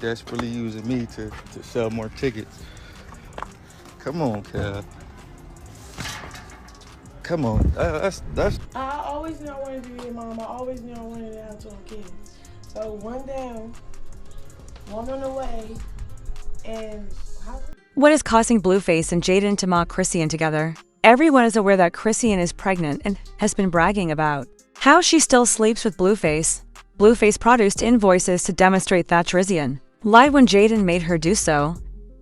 desperately using me to sell more tickets. Come on, Cal. Come on. That's. I always knew I wanted to be a mom. I always knew I wanted to have 12 kids. So one down, one on the way, and how? What is causing Blueface and Jaidyn to mock Chrisean together? Everyone is aware that Chrisean is pregnant and has been bragging about how she still sleeps with Blueface. Blueface produced invoices to demonstrate that Chrisean lied when Jaidyn made her do so.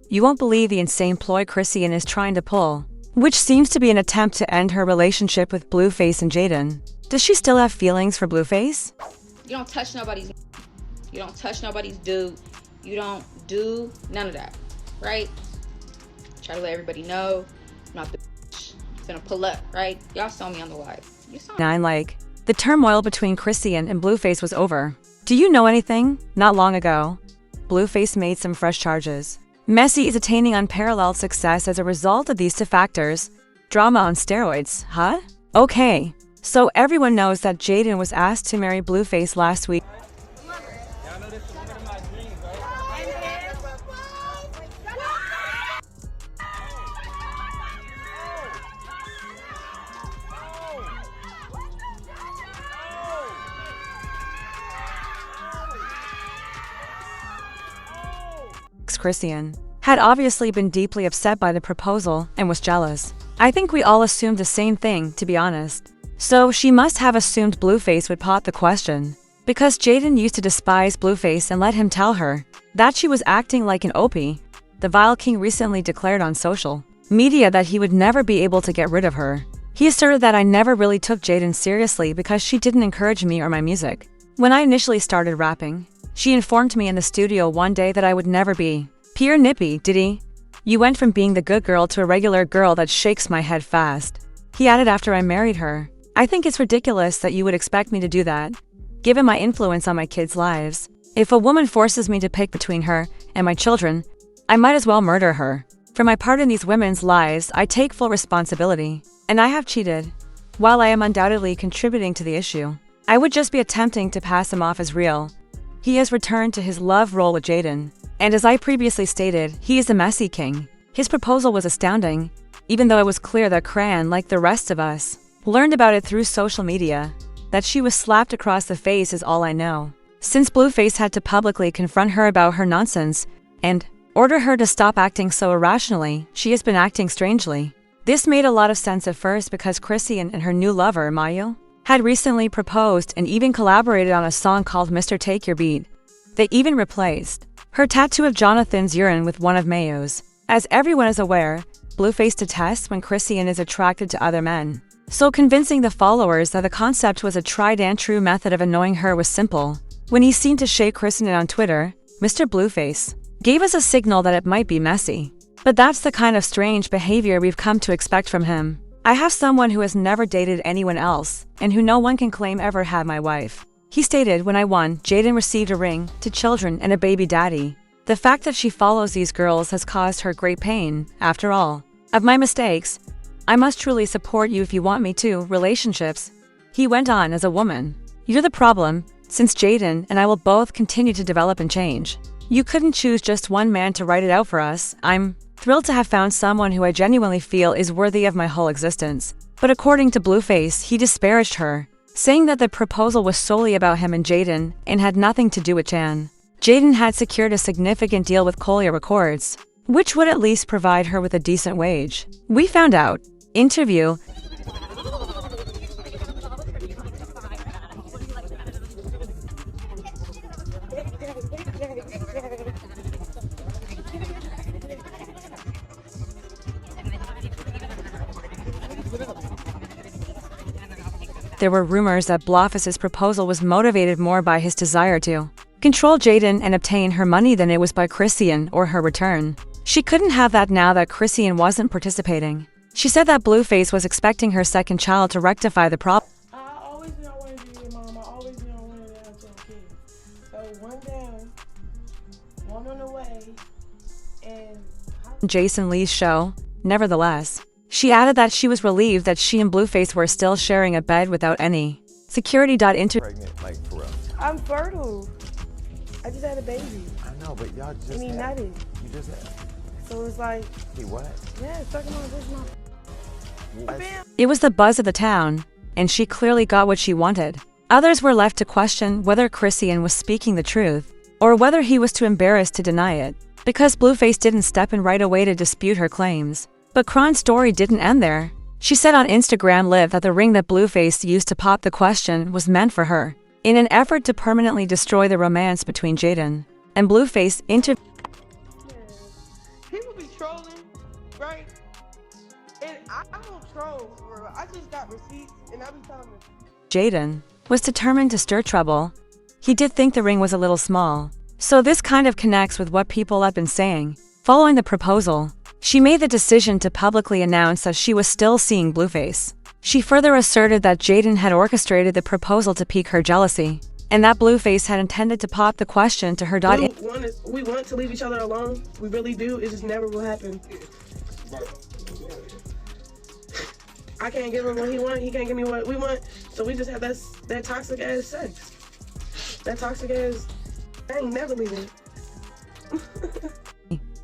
You won't believe the insane ploy Chrisean is trying to pull, which seems to be an attempt to end her relationship with Blueface and Jaidyn. Does she still have feelings for Blueface? You don't touch nobody's. You don't touch nobody's dude. You don't do none of that, right? Try to let everybody know I'm not the gonna pull up, right? Y'all saw me on the live. The turmoil between Chrisean and Blueface was over. Do you know anything? Not long ago, Blueface made some fresh charges. Messi is attaining unparalleled success as a result of these two factors. Drama on steroids, huh? Okay, so everyone knows that Jaidyn was asked to marry Blueface last week. Chrisean had obviously been deeply upset by the proposal and was jealous. I think we all assumed the same thing, to be honest. So she must have assumed Blueface would pot the question, because Jaidyn used to despise Blueface and let him tell her that she was acting like an OP. The Vile King recently declared on social media that he would never be able to get rid of her. He asserted that I never really took Jaidyn seriously because she didn't encourage me or my music. When I initially started rapping, she informed me in the studio one day that I would never be pure nippy, did he? You went from being the good girl to a regular girl that shakes my head fast. He added after I married her. I think it's ridiculous that you would expect me to do that, given my influence on my kids' lives. If a woman forces me to pick between her and my children, I might as well murder her. For my part in these women's lives, I take full responsibility. And I have cheated. While I am undoubtedly contributing to the issue, I would just be attempting to pass him off as real. He has returned to his love role with Jaidyn. And as I previously stated, he is a messy king. His proposal was astounding, even though it was clear that Chrisean, like the rest of us, learned about it through social media. That she was slapped across the face is all I know. Since Blueface had to publicly confront her about her nonsense and order her to stop acting so irrationally, she has been acting strangely. This made a lot of sense at first because Chrisean and her new lover, Mayo, had recently proposed and even collaborated on a song called Mr. Take Your Beat. They even replaced her tattoo of Jonathan's urine with one of Mayo's. As everyone is aware, Blueface detests when Chrisean is attracted to other men. So convincing the followers that the concept was a tried and true method of annoying her was simple. When he seemed to shake Chrisean on Twitter, Mr. Blueface gave us a signal that it might be messy. But that's the kind of strange behavior we've come to expect from him. I have someone who has never dated anyone else, and who no one can claim ever had my wife. He stated, when I won, Jaidyn received a ring, 2 children, and a baby daddy. The fact that she follows these girls has caused her great pain. After all of my mistakes, I must truly support you if you want me to. Relationships. He went on, as a woman, you're the problem, since Jaidyn and I will both continue to develop and change. You couldn't choose just one man to write it out for us. I'm thrilled to have found someone who I genuinely feel is worthy of my whole existence. But according to Blueface, he disparaged her, saying that the proposal was solely about him and Jaidyn and had nothing to do with Chan. Jaidyn had secured a significant deal with Collier Records, which would at least provide her with a decent wage. We found out. Interview. There were rumors that Blueface's proposal was motivated more by his desire to control Jaidyn and obtain her money than it was by Chrisean or her return. She couldn't have that now that Chrisean wasn't participating. She said that Blueface was expecting her second child to rectify the problem. I always knew I wanted to be a mom. I always knew I wanted to have 12 kids. So one down, one on the way, and Jason Lee's show. Nevertheless, she added that she was relieved that she and Blueface were still sharing a bed without any security. Pregnant, like, for real. I'm fertile. I just had a baby. I know, but y'all just And he nutted. You just had. So it's like. He what? Yeah, sucking on this mouth. It was the buzz of the town, and she clearly got what she wanted. Others were left to question whether Chrisean was speaking the truth, or whether he was too embarrassed to deny it, because Blueface didn't step in right away to dispute her claims. But Chrisean's story didn't end there. She said on Instagram Live that the ring that Blueface used to pop the question was meant for her, in an effort to permanently destroy the romance between Jaidyn and Blueface. People be trolling, right? And I don't troll, bro. I just got receipts, and I be telling them. Jaidyn was determined to stir trouble. He did think the ring was a little small. So this kind of connects with what people have been saying. Following the proposal, she made the decision to publicly announce that she was still seeing Blueface. She further asserted that Jaidyn had orchestrated the proposal to pique her jealousy, and that Blueface had intended to pop the question to her daughter. We want to leave each other alone. We really do. It just never will happen. I can't give him what he wants. He can't give me what we want. So we just have that toxic ass sex. That toxic ass. I ain't never leaving.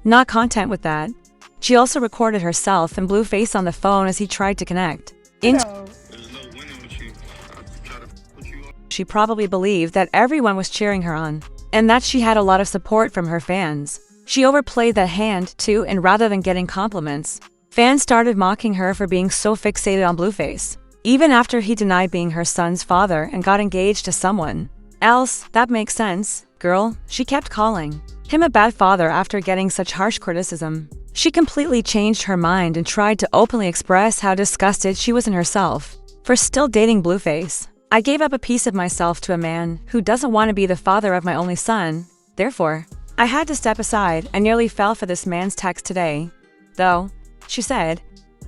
Not content with that, she also recorded herself and Blueface on the phone as he tried to connect. She probably believed that everyone was cheering her on, and that she had a lot of support from her fans. She overplayed that hand too, and rather than getting compliments, fans started mocking her for being so fixated on Blueface, even after he denied being her son's father and got engaged to someone else. That makes sense, girl. She kept calling him a bad father after getting such harsh criticism. She completely changed her mind and tried to openly express how disgusted she was in herself for still dating Blueface. I gave up a piece of myself to a man who doesn't want to be the father of my only son. Therefore, I had to step aside. I nearly fell for this man's text today, though. She said,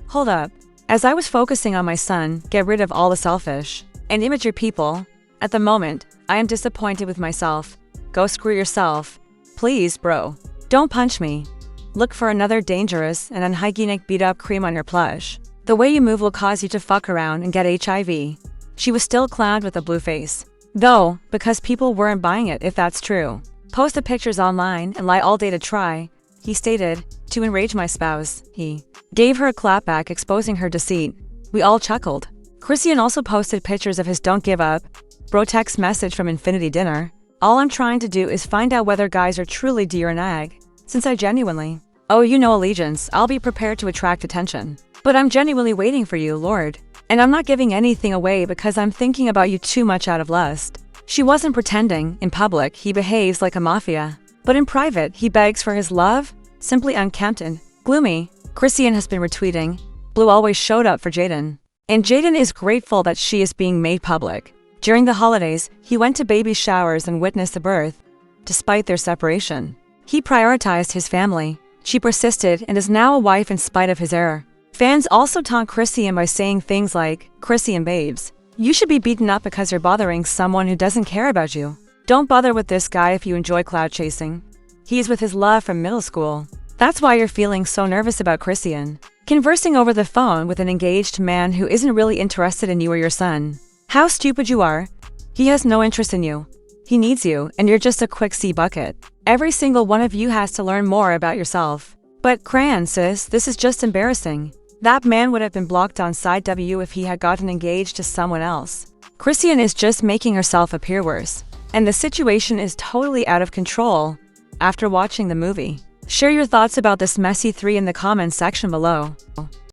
"Hold up. As I was focusing on my son, get rid of all the selfish and immature people. At the moment, I am disappointed with myself. Go screw yourself. Please, bro. Don't punch me. Look for another dangerous and unhygienic beat-up cream on your plush. The way you move will cause you to fuck around and get HIV." She was still clowned with a Blueface, though, because people weren't buying it if that's true. Post the pictures online and lie all day to try, he stated, to enrage my spouse. He gave her a clapback exposing her deceit. We all chuckled. Chrisean also posted pictures of his "Don't Give Up" bro text message from Infinity Dinner. "All I'm trying to do is find out whether guys are truly dear and ag. Since I genuinely owe you no allegiance, I'll be prepared to attract attention. But I'm genuinely waiting for you, Lord. And I'm not giving anything away because I'm thinking about you too much out of lust." She wasn't pretending. In public, he behaves like a mafia. But in private, he begs for his love? Simply unkempt and gloomy. Chrisean has been retweeting, "Blue always showed up for Jaidyn." And Jaidyn is grateful that she is being made public. During the holidays, he went to baby showers and witnessed the birth. Despite their separation, he prioritized his family. She persisted and is now a wife in spite of his error. Fans also taunt Chrisean by saying things like, "Chrisean babes, you should be beaten up because you're bothering someone who doesn't care about you. Don't bother with this guy if you enjoy cloud chasing. He's with his love from middle school. That's why you're feeling so nervous about Chrisean conversing over the phone with an engaged man who isn't really interested in you or your son. How stupid you are. He has no interest in you. He needs you, and you're just a quick C bucket. Every single one of you has to learn more about yourself." But Chrisean, sis, this is just embarrassing. That man would have been blocked on side W if he had gotten engaged to someone else. Chrisean is just making herself appear worse, and the situation is totally out of control. After watching the movie, share your thoughts about this messy 3 in the comments section below.